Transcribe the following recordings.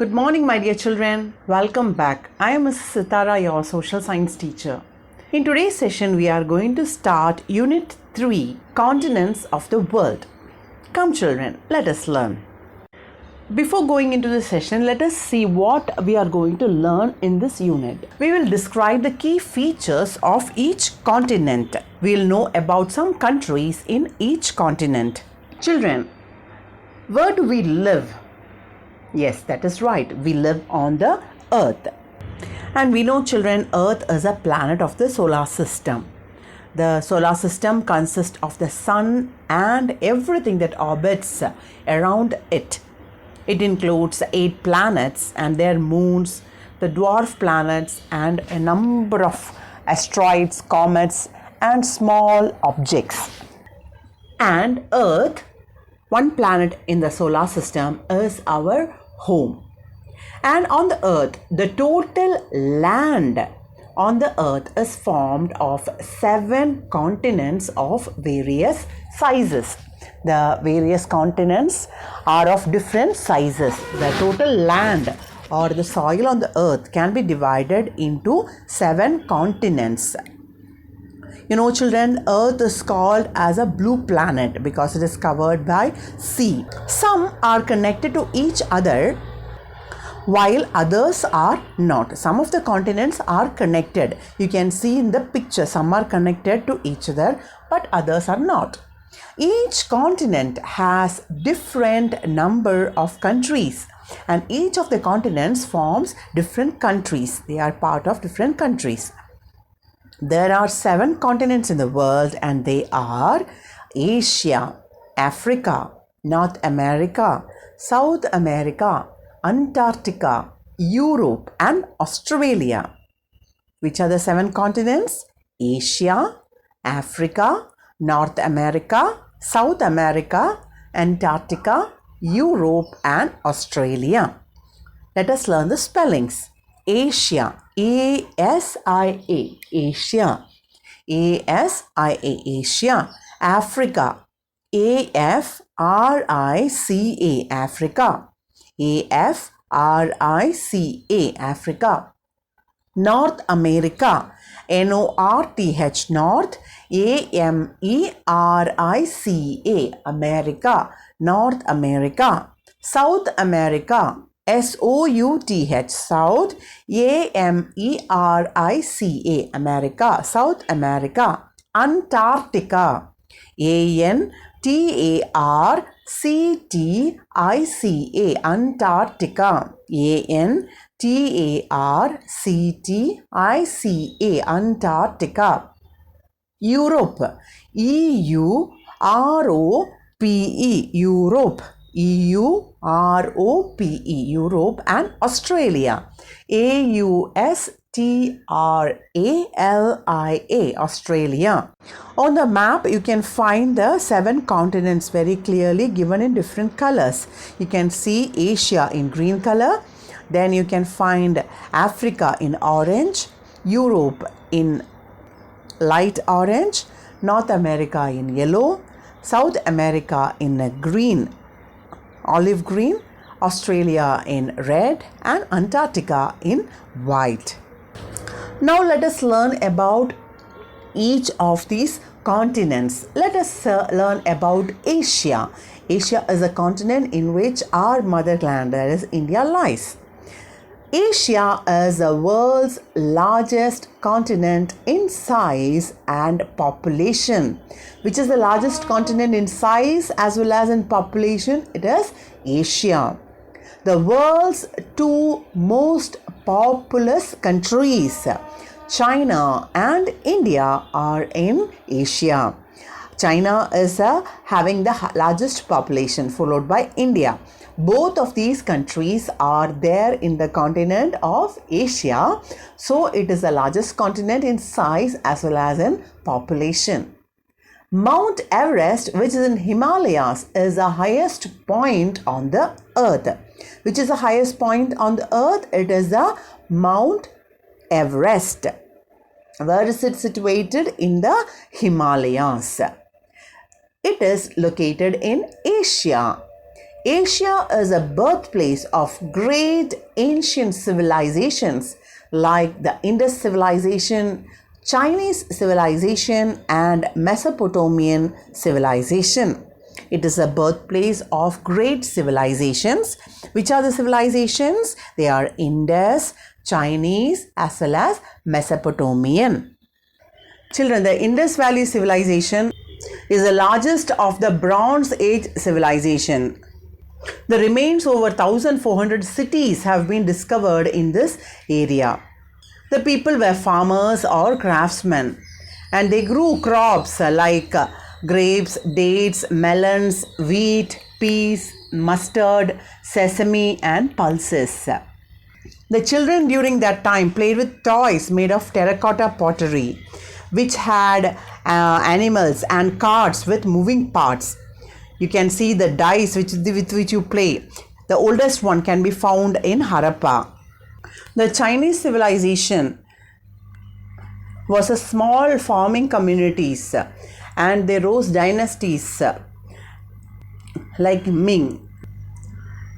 Good morning, my dear children. Welcome back. I am Mrs. Sitara, your social science teacher. In today's session, we are going to start Unit 3, Continents of the World. Come, children, let us learn. Before going into the session, let us see what we are going to learn in this unit. We will describe the key features of each continent. We will know about some countries in each continent. Children, where do we live? Yes, that is right. We live on the Earth. And we know, children, Earth is a planet of the solar system. The solar system consists of the sun and everything that orbits around it. It includes 8 planets and their moons, the dwarf planets, and a number of asteroids, comets, and small objects. And Earth, one planet in the solar system, is our home. And on the Earth, the total land on the Earth is formed of 7 continents of various sizes. The various continents are of different sizes. The total land or the soil on the Earth can be divided into 7 continents. You know, children, Earth is called as a blue planet because it is covered by sea. Some are connected to each other while others are not. Some of the continents are connected. You can see in the picture, some are connected to each other, but others are not. Each continent has different number of countries, and each of the continents forms different countries. They are part of different countries. There are 7 continents in the world, and they are Asia, Africa, North America, South America, Antarctica, Europe, and Australia. Which are the 7 continents? Asia, Africa, North America, South America, Antarctica, Europe, and Australia. Let us learn the spellings. Asia, A-S-I-A, Asia. A-S-I-A, Asia. Africa, A-F-R-I-C-A, Africa. A-F-R-I-C-A, Africa. North America, N-O-R-T-H, North, A-M-E-R-I-C-A, America, North America. South America, S-O-U-T-H, South, A-M-E-R-I-C-A, America, South America. Antarctica, A-N-T-A-R-C-T-I-C-A, Antarctica, A-N-T-A-R-C-T-I-C-A, Antarctica. Europe, E-U-R-O-P-E, Europe, E-U-R-O-P-E, Europe, and Australia, A-U-S-T-R-A-L-I-A, Australia. On the map, you can find the 7 continents very clearly given in different colors. You can see Asia in green color, then you can find Africa in orange, Europe in light orange, North America in yellow, South America in green, olive green, Australia in red, and Antarctica in white. Now let us learn about each of these continents. Let us learn about Asia. Asia is a continent in which our motherland, that is India, lies. Asia is the world's largest continent in size and population. Which is the largest continent in size as well as in population? It is Asia. The world's 2 most populous countries, China and India, are in Asia. China is having the largest population, followed by India. Both of these countries are there in the continent of Asia. So it is the largest continent in size as well as in population. Mount Everest, which is in Himalayas, is the highest point on the earth. Which is the highest point on the earth? It is the Mount Everest. Where is it situated? In the Himalayas. It is located in Asia. Asia is a birthplace of great ancient civilizations like the Indus civilization, Chinese civilization, and Mesopotamian civilization. It is a birthplace of great civilizations. Which are the civilizations? They are Indus, Chinese, as well as Mesopotamian. Children, the Indus Valley civilization is the largest of the Bronze Age civilization. The remains over 1,400 cities have been discovered in this area. The people were farmers or craftsmen, and they grew crops like grapes, dates, melons, wheat, peas, mustard, sesame, and pulses. The children during that time played with toys made of terracotta pottery, which had animals and carts with moving parts. You can see the dice with which you play. The oldest one can be found in Harappa. The Chinese civilization was a small farming communities, and they rose dynasties like Ming.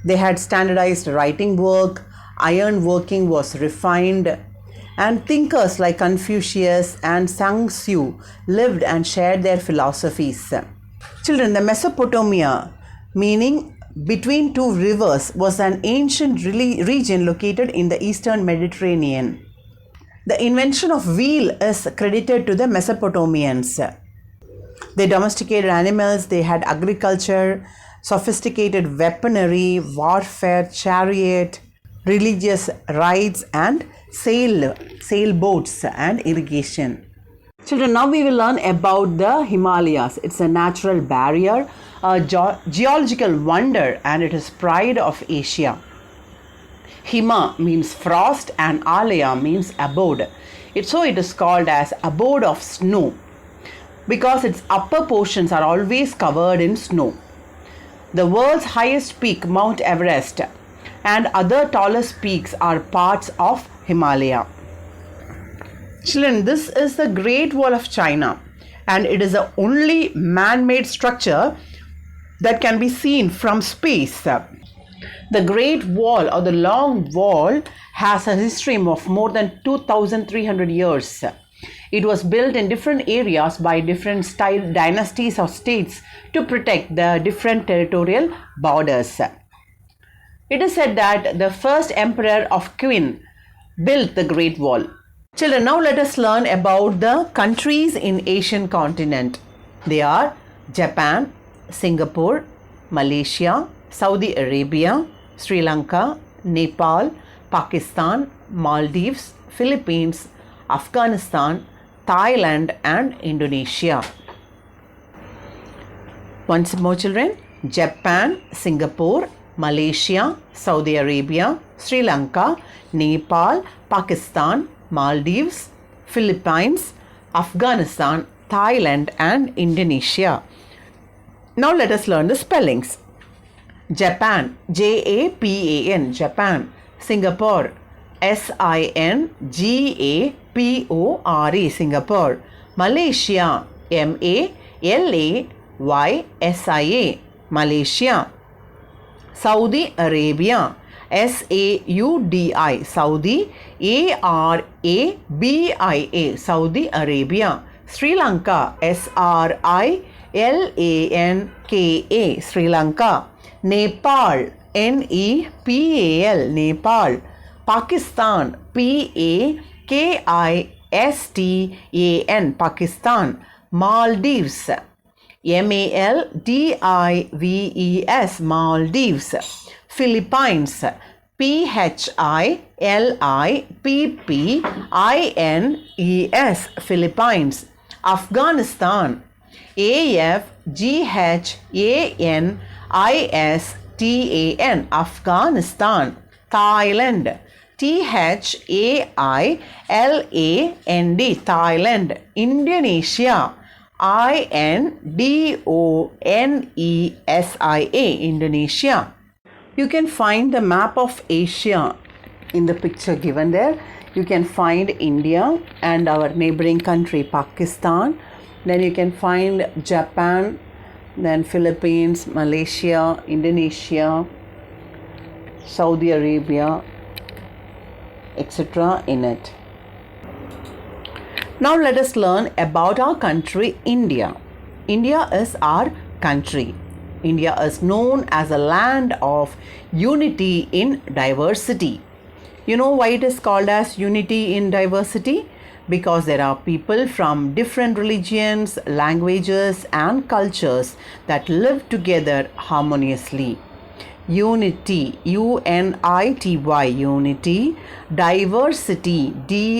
They had standardized writing work, iron working was refined, and thinkers like Confucius and Sun Tzu lived and shared their philosophies. Children, the Mesopotamia, meaning between two rivers, was an ancient region located in the eastern Mediterranean. The invention of wheel is credited to the Mesopotamians. They domesticated animals, they had agriculture, sophisticated weaponry, warfare, chariot, religious rites, and sailboats and irrigation. Children, now we will learn about the Himalayas. It's a natural barrier, a geological wonder, and it is pride of Asia. Hima means frost and Alaya means abode. It is called as abode of snow because its upper portions are always covered in snow. The world's highest peak, Mount Everest, and other tallest peaks are parts of Himalaya. Children, this is the Great Wall of China, and it is the only man-made structure that can be seen from space. The Great Wall or the Long Wall has a history of more than 2,300 years. It was built in different areas by different style dynasties or states to protect the different territorial borders. It is said that the first emperor of Qin built the Great Wall. Children, now let us learn about the countries in Asian continent. They are Japan, Singapore, Malaysia, Saudi Arabia, Sri Lanka, Nepal, Pakistan, Maldives, Philippines, Afghanistan, Thailand, and Indonesia. Once more, children. Japan, Singapore, Malaysia, Saudi Arabia, Sri Lanka, Nepal, Pakistan, Maldives, Philippines, Afghanistan, Thailand, and Indonesia. Now let us learn the spellings. Japan, Japan, Japan. Singapore, Singapore, Singapore. Malaysia, Malaysia, Malaysia. Saudi Arabia, Saudi, Saudi, Arabia, Saudi Arabia. Sri Lanka, Srilanka, Sri Lanka. Nepal, Nepal, Nepal. Pakistan, Pakistan, Pakistan. Maldives, Maldives, Maldives. Philippines, Philippines, Philippines. Afghanistan, Afghanistan, Afghanistan. Thailand, Thailand, Thailand. Indonesia, Indonesia, Indonesia. You can find the map of Asia in the picture given there. You can find India and our neighboring country Pakistan. Then you can find Japan, then Philippines, Malaysia, Indonesia, Saudi Arabia, etc. in it. Now let us learn about our country India. India is our country. India is known as a land of unity in diversity. You know why it is called as unity in diversity? Because there are people from different religions, languages and cultures that live together harmoniously. Unity, U-N-I-T-Y, unity, diversity, D-I-V-E-R-S-I-T-Y,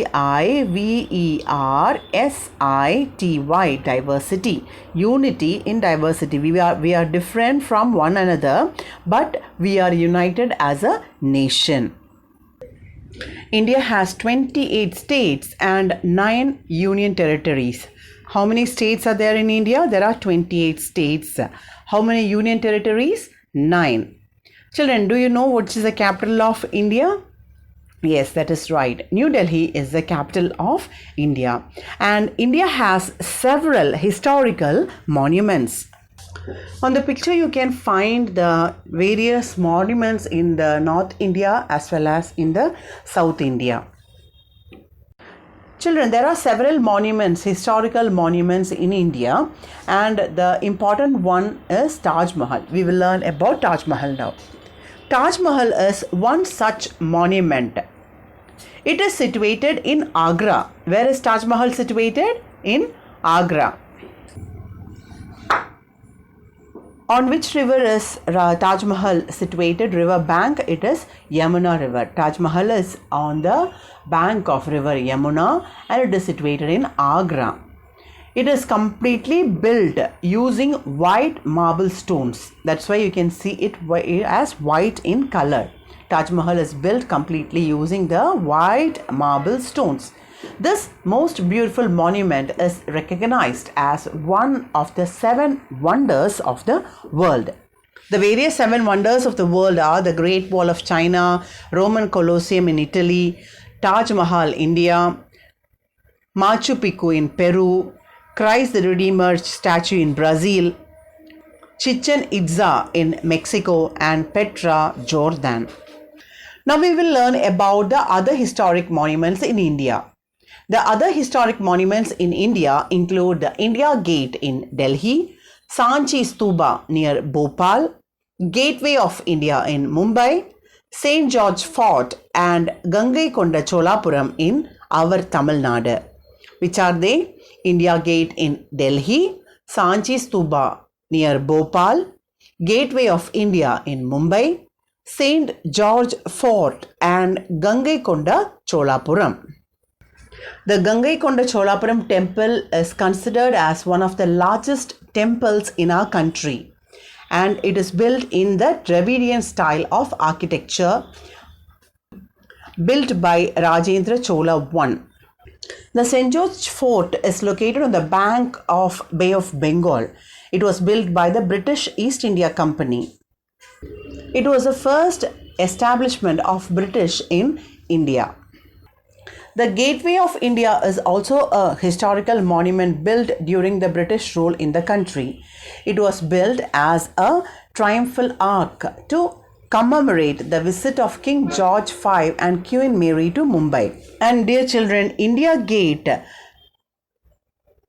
diversity, unity in diversity. We are different from one another, but we are united as a nation. India has 28 states and 9 union territories. How many states are there in India? There are 28 states. How many union territories? 9. Children, do you know what is the capital of India? Yes, that is right. New Delhi is the capital of India. And India has several historical monuments. On the picture, you can find the various monuments in the North India as well as in the South India. Children, there are several monuments, historical monuments in India, and the important one is Taj Mahal. We will learn about Taj Mahal now. Taj Mahal is one such monument. It is situated in Agra. Where is Taj Mahal situated? In Agra. On which river is Taj Mahal situated? River bank? It is Yamuna River. Taj Mahal is on the bank of river Yamuna and it is situated in Agra. It is completely built using white marble stones. That's why you can see it as white in color. Taj Mahal is built completely using the white marble stones. This most beautiful monument is recognized as one of the 7 wonders of the world. The various 7 wonders of the world are the Great Wall of China, Roman Colosseum in Italy, Taj Mahal, India, Machu Picchu in Peru, Christ the Redeemer statue in Brazil, Chichen Itza in Mexico, and Petra, Jordan. Now we will learn about the other historic monuments in India. The other historic monuments in India include the India Gate in Delhi, Sanchi Stupa near Bhopal, Gateway of India in Mumbai, St. George Fort and Gangaikonda Cholapuram in our Tamil Nadu. Which are they? India Gate in Delhi, Sanchi Stupa near Bhopal, Gateway of India in Mumbai, St. George Fort and Gangaikonda Cholapuram. The Gangaikonda Cholapuram temple is considered as one of the largest temples in our country, and it is built in the Dravidian style of architecture built by Rajendra Chola I. The St. George Fort is located on the bank of Bay of Bengal. It was built by the British East India Company. It was the first establishment of British in India. The Gateway of India is also a historical monument built during the British rule in the country. It was built as a triumphal arch to commemorate the visit of King George V and Queen Mary to Mumbai. And dear children, India Gate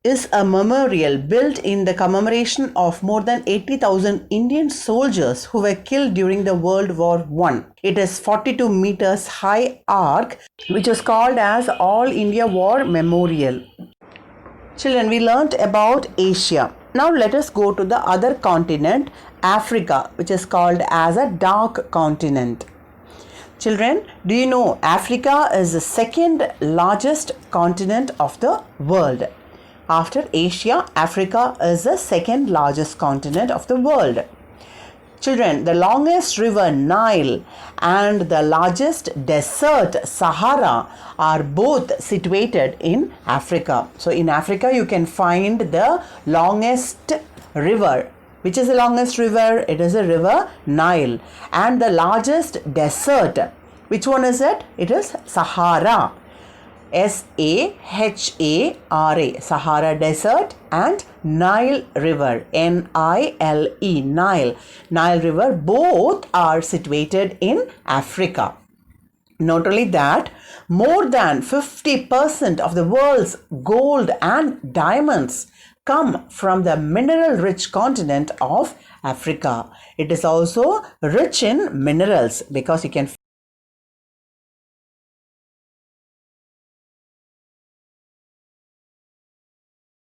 is a memorial built in the commemoration of more than 80,000 Indian soldiers who were killed during the World War I. It is 42 meters high arch, which is called as All India War Memorial. Children, we learnt about Asia. Now let us go to the other continent, Africa, which is called as a dark continent. Children, do you know Africa is the second largest continent of the world? After Asia, Africa is the second largest continent of the world. Children, the longest river Nile and the largest desert Sahara are both situated in Africa. So in Africa, you can find the longest river. Which is the longest river? It is the river Nile. And the largest desert. Which one is it? It is Sahara. Sahara, Sahara Desert, and Nile River, Nile, Nile. Nile River, both are situated in Africa. Not only that, more than 50% of the world's gold and diamonds come from the mineral-rich continent of Africa. It is also rich in minerals because you can